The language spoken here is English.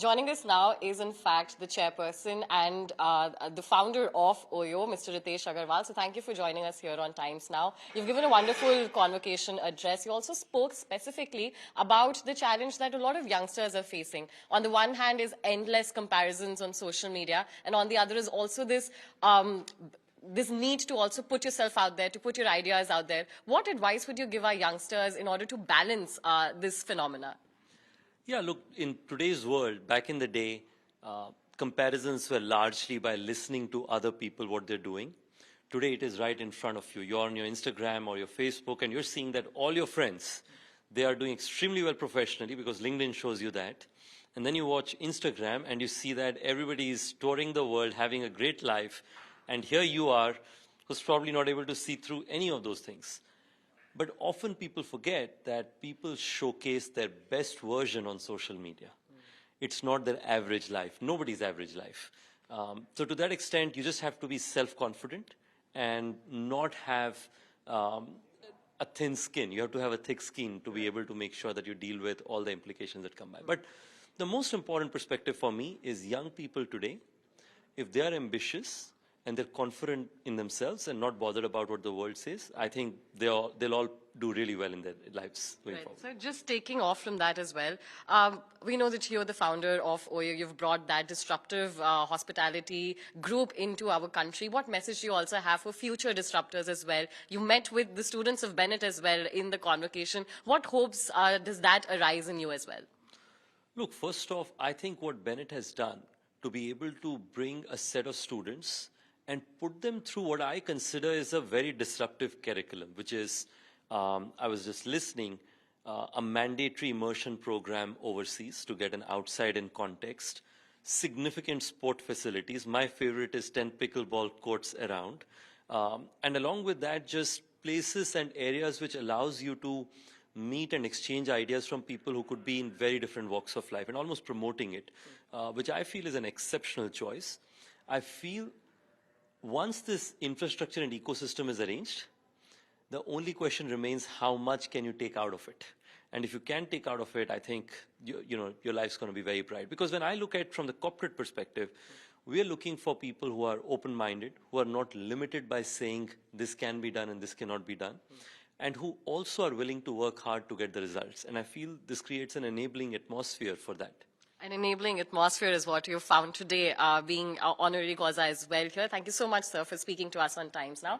Joining us now is, in fact, the chairperson and the founder of OYO, Mr. Ritesh Agarwal. So thank you for joining us here on Times Now. You've given a wonderful convocation address. You also spoke specifically about the challenge that a lot of youngsters are facing. On the one hand is endless comparisons on social media, and on the other is also this need to also put yourself out there, to put your ideas out there. What advice would you give our youngsters in order to balance this phenomena? Yeah, look, in today's world, back in the day, comparisons were largely by listening to other people, what they're doing. Today, it is right in front of you. You're on your Instagram or your Facebook, and you're seeing that all your friends, they are doing extremely well professionally because LinkedIn shows you that. And then you watch Instagram, and you see that everybody is touring the world, having a great life. And here you are, who's probably not able to see through any of those things. But often people forget that people showcase their best version on social media. It's not their average life, nobody's average life. So to that extent, you just have to be self-confident and not have a thin skin. You have to have a thick skin to be able to make sure that you deal with all the implications that come by. But the most important perspective for me is young people today, if they are ambitious, and they're confident in themselves and not bothered about what the world says, I think they'll all do really well in their lives going forward. So just taking off from that as well, we know that you're the founder of OYO. You've brought that disruptive hospitality group into our country. What message do you also have for future disruptors as well? You met with the students of Bennet as well in the convocation. What hopes does that arise in you as well? Look, first off, I think what Bennet has done to be able to bring a set of students and put them through what I consider is a very disruptive curriculum, which is, I was just listening, a mandatory immersion program overseas to get an outside-in context, significant sport facilities. My favorite is 10 pickleball courts around. And along with that, just places and areas which allows you to meet and exchange ideas from people who could be in very different walks of life and almost promoting it, which I feel is an exceptional choice. I feel once this infrastructure and ecosystem is arranged, the only question remains how much can you take out of it? And if you can take out of it, I think your life's going to be very bright. Because when I look at from the corporate perspective, we are looking for people who are open-minded, who are not limited by saying this can be done and this cannot be done, and who also are willing to work hard to get the results. And I feel this creates an enabling atmosphere for that. An enabling atmosphere is what you found today, being honorary causa as well here. Thank you so much, sir, for speaking to us on Times Now.